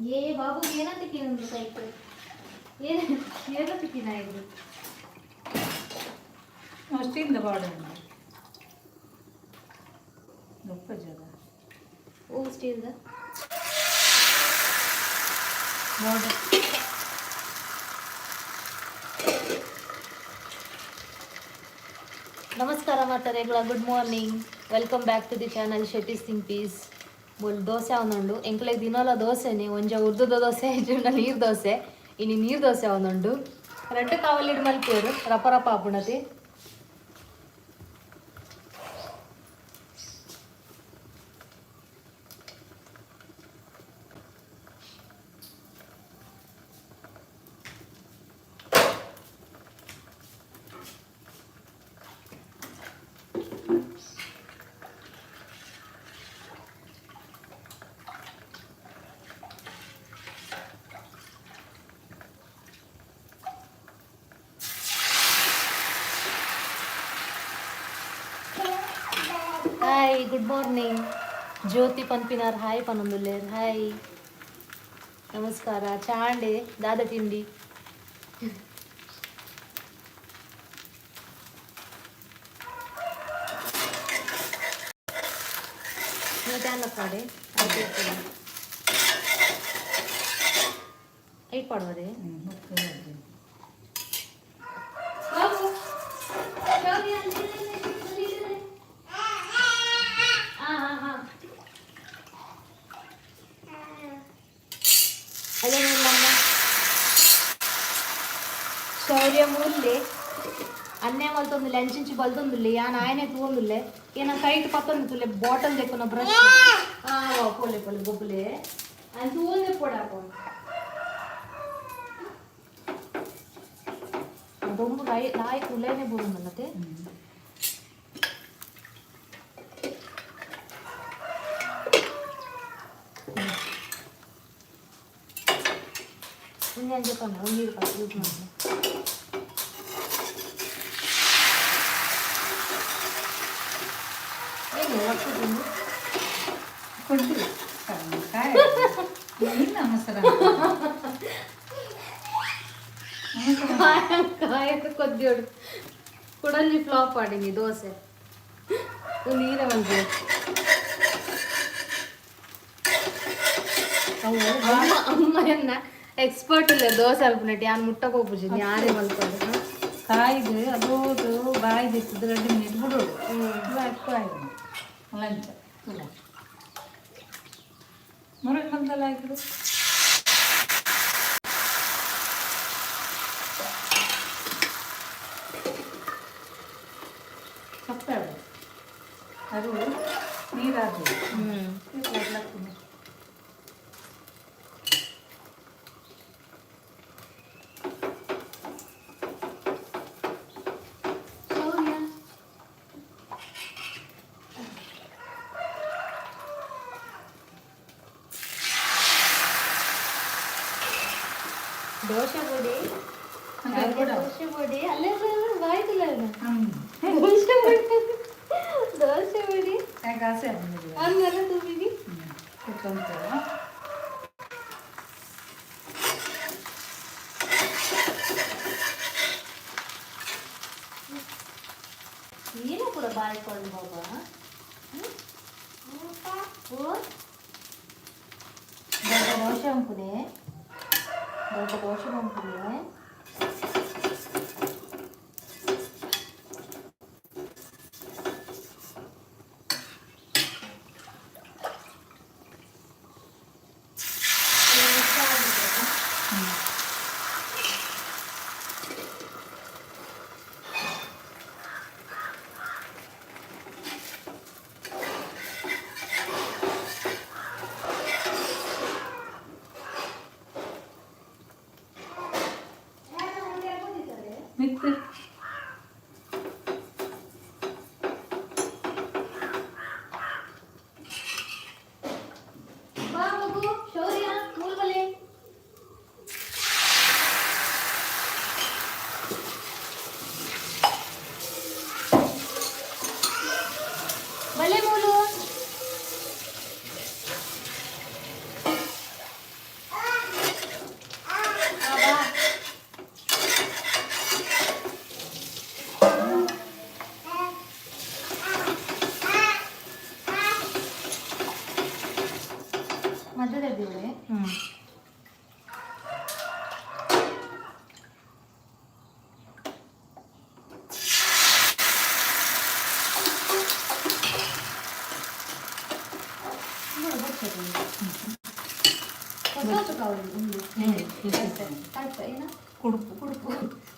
ಏ ಬಾಬು ಏನಂತಕ್ಕೆ ಗೊತ್ತಾಯ್ತು ಏನಂತಕ್ಕೆ ಇದು ಅಷ್ಟಿಂದ ಬಾರ್ಡರ್ ಗಪ್ಪ ಜಾಗ ಓ ಸ್ಟೀಲ್ದ ಬಾರ್ಡರ್. ನಮಸ್ಕಾರ ಮಾತಾರೆಗಳ good morning welcome back to the channel Shetty's thing peace ಬೋಲ್ ದೋಸೆ ಅವನುಂಡು ಎಂಕ್ಲೆಗ್ ದಿನೋಲ ದೋಸೆನೆ ಒಂಜ ಉರ್ದುದ ದೋಸೆ ಜುಂಡ ನೀರು ದೋಸೆ ಇನ್ನು ನೀರು ದೋಸೆ ಅವನುಂಡು ರೆಡ್ ಕಾವಲಿಡ್ ಮಲ್ಪೇರು ರಪ ರಪ ಆಪುಣತಿ ಹಾಯ್ ಗುಡ್ ಮಾರ್ನಿಂಗ್ ಜ್ಯೋತಿ ಪನ್ಪಿನಾರ್ ಹಾಯ್ ಪನೊಂದುಲ್ಲೇರ್ ಹಾಯ್ ನಮಸ್ಕಾರ ಚಾಂಡೆ ದಾದ ತಿಂಡಿ ಪಾಡೆ ಐಟ್ ಪಾಡುವರೆ ಶೌರ್ಯ ಮೂಲೆ ಅನ್ನೆ ಮಲ್ತೊಂದುಲ್ಲೆ ಅಂಚಿಂಚಿ ಬಲ್ತೊಂದುಲ್ಲೆ ಯಾನ್ ಆಯನೆ ತೂಂದುಲ್ಲೆ ಏನ ಕೈಟ್ ಪತ್ತೊಂದು ತುಲ್ಲೆ ಬಾಟಲ್ ತೆಕ್ಕೊನ ಬ್ರಷ್ ಪೋಲೆ ಪೋಲೆ ಗೊಬ್ಬಲೆ ಅಂತ ತೂಂದೆ ಪೋಡಾಪ ಅದೊಂದು ನಾಯಿ ಕುಲೇನೆ ಬೋರುಂದಲ್ಲತೆ ಹಿಂಗೆ ಅಂಜಪ್ಪ ನೀರು ಯೂಸ್ ಮಾಡಿ ಏನು ಒಟ್ಟು ಕೊಡ್ತೀವಿ ನಮಸ್ಕಾರ ಕಾಯಕ ಕೊದ್ದೋಡು ಕುಡಂಜಿ ಫ್ಲಾಪ್ ಆಡಿನಿ ದೋಸೆ ನೀರ ಒಂದು ಅಮ್ಮಯನ್ನ ಎಕ್ಸ್ಪರ್ಟ್ ಇಲ್ಲ ದೋಸೆ ಅಲ್ಪನಟ್ಟಿ ಯಾರು ಮುಟ್ಟಕ್ಕೆ ಹೋಗ್ಬಿಡ್ತೀನಿ ಯಾರೇ ಮಲ್ಕೊಂಡು ಕಾಯ್ದು ಅದೋದು ಬಾಯ್ದು ಇತ್ತಿದ್ರೆ 2 ಮಿನಿಟ್ ಬಿಡೋದು ಕಾಯ್ದು ಲಂಚ ಮುರಕ್ಕೆ ಬಂದಲ್ಲ ಆಯ್ತು ಸಪ್ಪೆ ಅದು ನೀರಾದ ದೋಸೆ ಪೊಡಿ ಅಲ್ಲೇ ಬಾಯ್ತಿಲ್ಲ ದೋಸೆ ಪೊಡಿ ಹಂಗೆಲ್ಲ ತುಂಬಿದಿ ನೀನು ಕೂಡ ಬಾಯ್ಕೊಂಡು ಬಾಬಾ ದೋಸೆ ಹಂಪುನೆ ದೋಸೆ ಹಂಪುನೆ ಇದ್ದೀವಿ.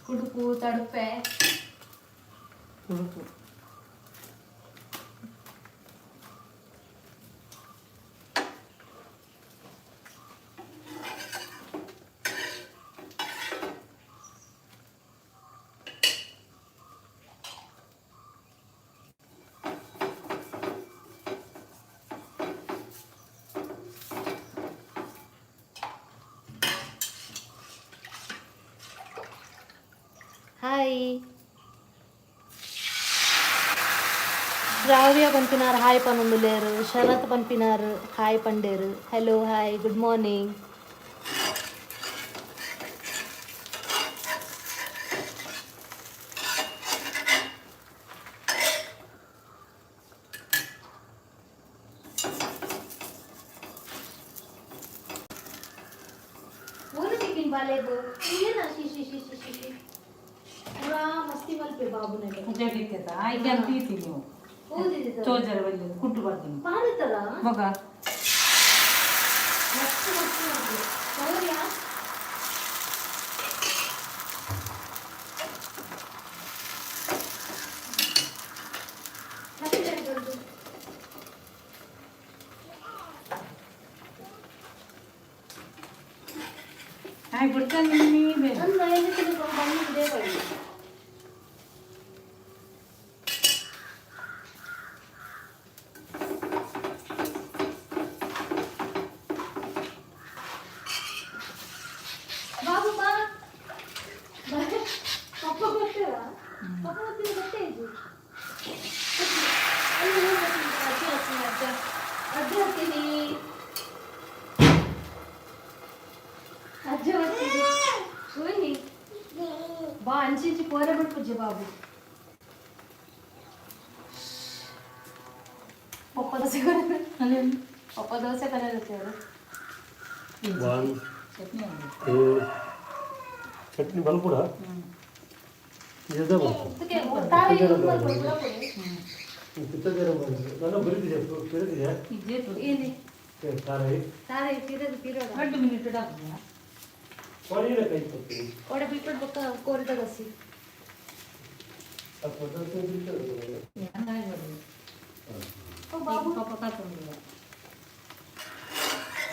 ಕುಡುಪು ತಡುಪೆ ಕುಡುಪು హాయ్ శ్రావ్య పంపినారు హాయ్ పనుండు లేరు. శరత్ పంపినారు హాయ్ పండేరు. Hello hi good morning. ಬಾಲೇದು ಏನ ಶಿಶಿ ಶಿಶಿ ಶಿಶಿ ಪೂರಾ ಮಸ್ತಿ ಮಲ್ಪೆ ಬಾಬುನೇ ಜಗಿತ್ತದ ಆಯ್ಕೆ ಅಂತ ಇತ್ತಿ ನೀವು ಓದಿದೆ ಚೋಜರ ಬಲ್ಲಿ ಕುಟ್ಟು ಬರ್ತೀನಿ ಪಾಡುತ್ತಲ್ಲ ಮಗ ಮಸ್ತ್ ಮಸ್ತ್ ಮಾಡ್ತೀವಿ ಸೌರ್ಯ ಹಾಯ್ ಬಿಡ್ತಾನೆ ನೀ ಬೇಡ ನನ್ನ ಮನೆಯಲ್ಲಿ ಬಂದಿದೆ ಬಳಿ ಬಾಬು ಬಾ ಪಪ್ಪ ಬರ್ತೀರ ಪಪ್ಪ ಬರ್ತೀರ ಗೊತ್ತೇ ಇದು ಅಜ್ಜ ಹತ್ತೀನಿ ಅಜ್ಜ ಬರ್ತೀನಿ ಸೋನಿ ಬಾ ಅಂಚಿ ಪೋರೆ ಬಿಟ್ಪುಜ್ಜೆ ಬಾಬು ಪಪ್ಪ ದೋಸೆ ಅಲ್ಲಿ ಪಪ್ಪ ದೋಸೆ ಕಲಿಯುತ್ತೆ ಚಟ್ನಿ ಬಲ್ಪುಡ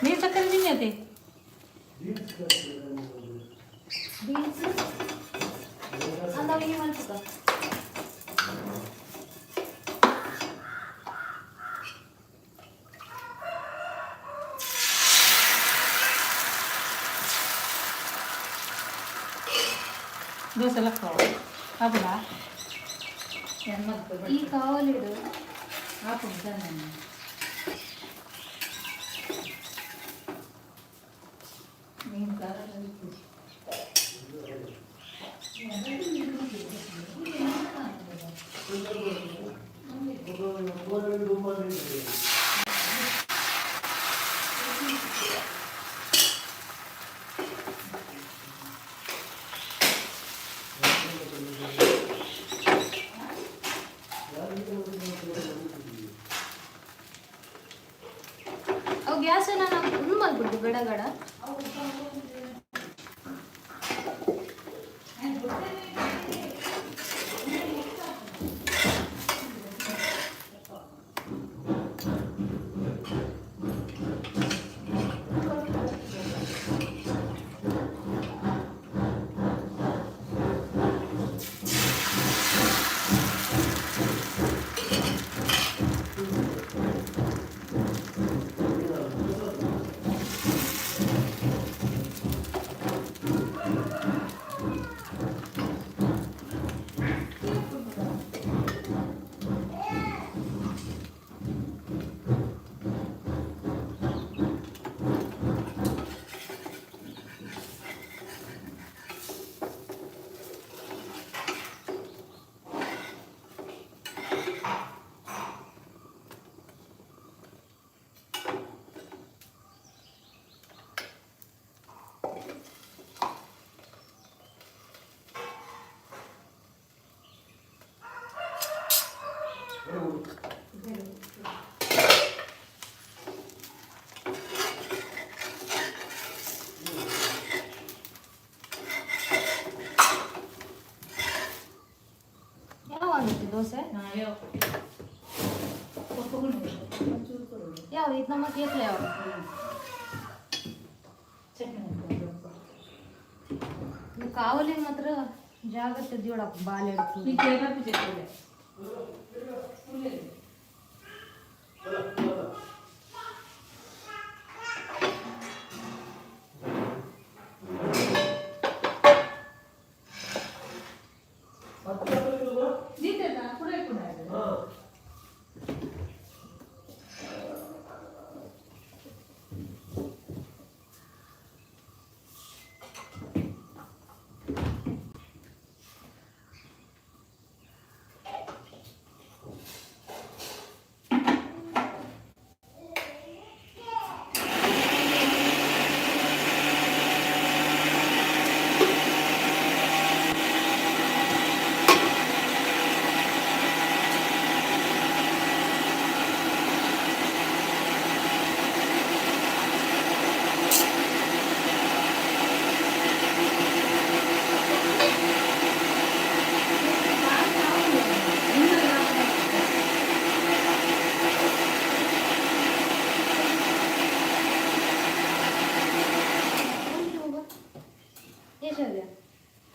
ನೀರು ಸಕ್ಕರೆ ತಿನ್ನತೆ ಬೀನ್ಸ್ ಅಂದವನಿಗೆ ಮನ್ಸುತ್ತ ದೋಸೆ ಲಕ್ಕ ಹಾಪುಡ ಈ ಕಾವಲಿಡು ಹಾಪುಡು ತಾನೆ ನೀನು ಖಾರ ಅವು ಗ್ಯಾಸ್ ನಾನು ಒಂದು ಮಾಡ್ಬಿಟ್ಟು ಗಡ ಗಡ ಅಯ್ಯೋ ಚೂರು ಕೊಡು ಯಾವ ಇದು ನಮ್ಮ ಕೇಕ್ಲ ಯಾವ ಚಟ್ನಿ ಕಾವಲಿ ಮಾತ್ರ ಜಾಗ್ರತೆ ಜೋಡಪ್ಪ ಬಾಲ್ ಎಡ್ತು ಈ ಕೇಬಲ್ ಚಟ್ನಿ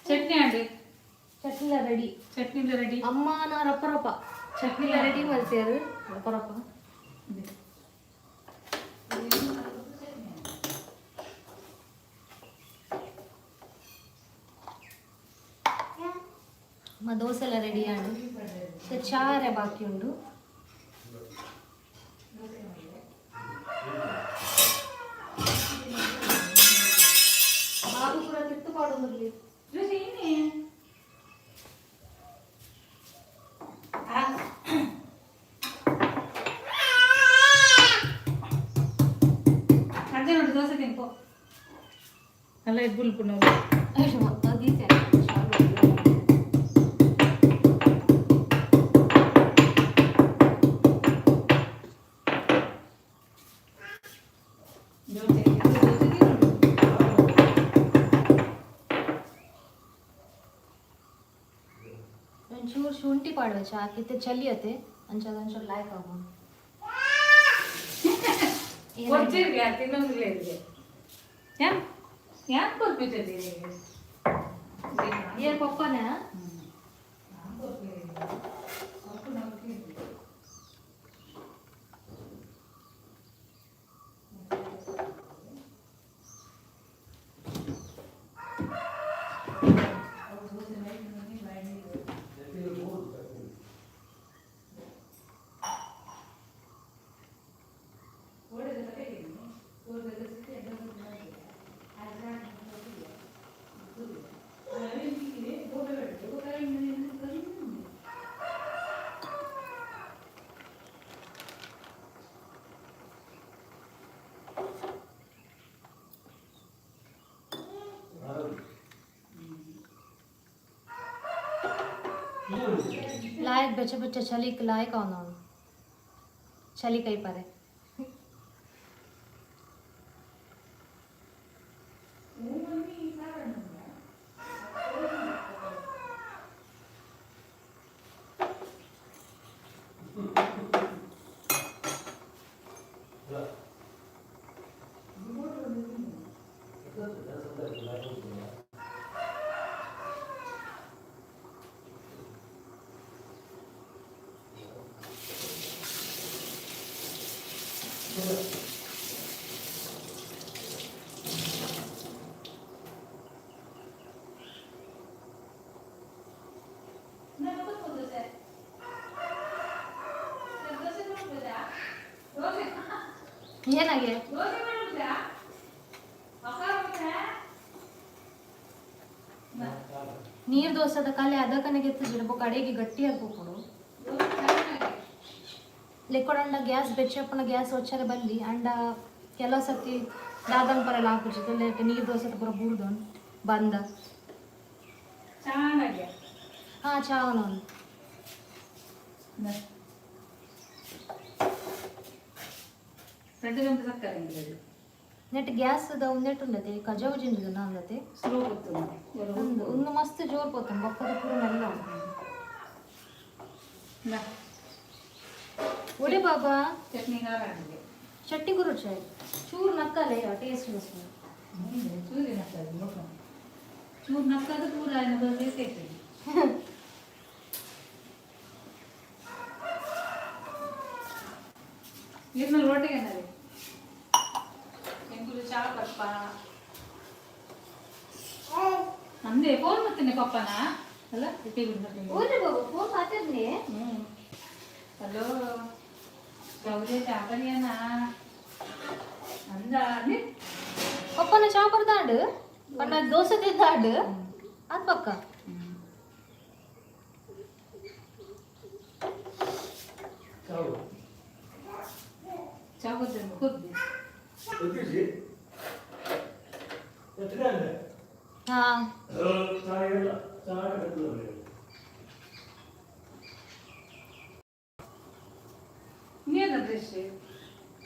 ಚಟ್ನಿ ಅಂడి ಚಟ್ನಿಲ ರೆಡಿ ಚಟ್ನಿಲ ರೆಡಿ ಅಮ್ಮ ನಾ ರಪ್ಪ ರಪ್ಪ ಚಟ್ನಿಲ ರೆಡಿ ಮಾಡ್ತೀಯಾರು ರಪ್ಪ ರಪ್ಪ ಅಮ್ಮ ದೋಸೆ ಎಲ್ಲ ರೆಡಿ ಆಂಡು ಚಾರೆ ಬಾಕಿ ಉಂಡು ಬಾಬು ಕೂಡ ತಿತ್ತು ಪಾಡೋದಿರ್ಲಿ ಅದೇ ನೋಡಿ ದೋಸೆ ತಿನ್ಕೋ ಅಲ್ಲ ಇಬ್ಬರು ನಾವು ಒಂಚೂರು ಶುಂಠಿ ಪಾಡ್ವೆ ಹಾಕಿತ್ತೆ ಚಲಿಯತ್ತೆ ಒಂಚೂರು ಲಾಯ್ಕ್ ಆಗೋದು ತಿನ್ನೋದಿಲ್ಲ ಇದೆ ಯಾಕೆ ಬರ್ಬಿಟ್ಟಿದ್ದೀರಿ ಏನ್ ಪಪ್ಪನ लायक बच्चे बच्चे चली लायक आओ चली कहीं पर है ಏನಾಗೆ ನೀರು ದೋಸೆದ ಕಾಲೆ ಅದಕ್ಕನೆ ಗೆತ್ತಿದ್ರು ಕಡೆಗೆ ಗಟ್ಟಿ ಹಾಕ್ಬಿಡು ಲೆಕ್ಕೊಡಂಡ ಗ್ಯಾಸ್ ಬೆಚ್ಚಪ್ಪನ ಗ್ಯಾಸ್ వచ్చారు ಬಲ್ಲಿ ಅಂಡ ಕೆಲವು ಸತಿ ದಾದನ್ ಪರ ಎಲ್ಲ ಹಾಕ್ಬಿಡ್ತು ನೀರು ದೋಸೆ ಪೂರ ಬೂರ್ದು ಬಂದ ಚೆನ್ನಾಗಿ ಹಾ ಚಾವನ ನೆಟ್ ಗ್ಯಾಸ್ ಒಂದೆಟ್ಟು ಉಂಡತೆ ಕಜಾವು ಜಿಂಡು ನಾಂದತೆ ಸ್ಲೋ ಗೊತ್ತು ಒಂದು ಮಸ್ತ್ ಜೋರ್ ಪೋತನ್ ಬಪ್ಪದ ಪೂರ ನೆಲ್ಲ ಒಡೆ ಬಾಬಾ ಚಟ್ನಿ ಖಾರ ಆಗಿದೆ ಚಟ್ನಿ ಗುರು ಚಾಯ್ ಚೂರು ನಕ್ಕಲೆ ಟೇಸ್ಟ್ ಬಸ್ಸು ಚೂರಿ ನಕ್ಕದು ಚೂರು ನಕ್ಕದು ಪೂರ ಬೇಕೈತೆ ನೀರಿನಲ್ಲಿ ಒಟ್ಟಿಗೆ ಅನ್ನದೆ ಎಂಕುಲು ಚಾ ಪಪ್ಪ ನಂದೇ ಫೋನ್ ಮಾಡ್ತೇನೆ ಪಪ್ಪನ ಅಲ್ಲ ಓದ್ರಿ ಬಾಬು ಫೋನ್ ಮಾತಾಡ್ನಿ ಹಲೋ ಗೌರಿ ಚಾಪನಿಯನ ಅಂದ ಪಪ್ಪನ ಚಾ ಬರ್ದಾಂಡು ಪನ್ನ ದೋಸೆ ತಿಂದಾಂಡು ಅದು ಪಕ್ಕ ಚಾ ಕೊಡ್ತೇನೆ ಕೂರ್ದು ಹಾ ನೀರ ಡ್ರೆಸ್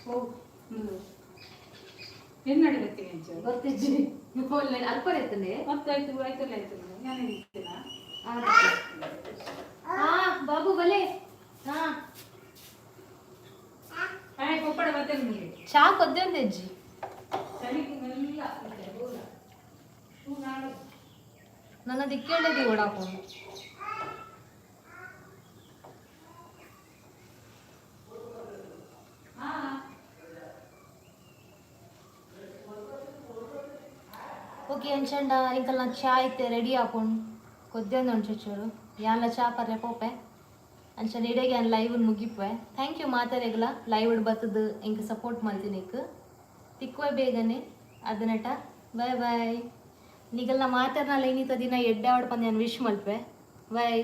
ಓ ಏನು ನಡಿಬೇಕು ಅಂಚೆ ಗೊತ್ತಿದ್ದಿ ಅಲ್ಪ ಇರ್ತದೆ ಮತ್ತಾಯ್ತು ಆಯ್ತಲ್ಲ ಆಯ್ತು ನಾನು ಇರ್ತೀನಾ ಹಾ ಬಾಬು ಬಲೆ ಹಾ ಆಯ್ ಪಪ್ಪಡ ಮತ್ತೆ ನಿಮಗೆ ಚಾ ಕೊದ್ದೆ ಅಜ್ಜಿ ಚಳಿಗೆ ಮೆಲ್ಲ ನನ್ನ ದಿಕ್ಕೇಳಿದಿ ಓಡಾಕೊಂಡು ಓಕೆ ಅಂಚಂಡ ಇಂಕಲ್ ನಾ ಚಾ ಐತೆ ರೆಡಿ ಹಾಕೊಂಡು ಕೊದ್ದೆ ಒಂಚೂರು ಯಾನ್ಲ ಚಾ ಪರ್ರೆ ಪೋಪೆ ಅಂಚನ್ ಇಡೆಗೆ ನಾನು ಲೈವ್ ಮುಗಿಪೆ ಥ್ಯಾಂಕ್ ಯು ಮಾತಾರೆಗ್ಲ ಲೈವ್ ಬರ್ತದ ಇಂಕ ಸಪೋರ್ಟ್ ಮಾಡ್ತೀನಿ ತಿಕ್ಕುವೆ ಬೇಗನೆ ಅದನ್ನಟ ಬಾಯ್ ಬಾಯ್ ನೀಗಲ್ಲ ಮಾತಾಡ್ನಲ್ಲ ಏನಿತ್ತ ದಿನ ಎಡ್ಡೆ ಆಡ್ಕೊಂಡು ನಾನು ವಿಶ್ ಮಲ್ಪೆ ಬಾಯ್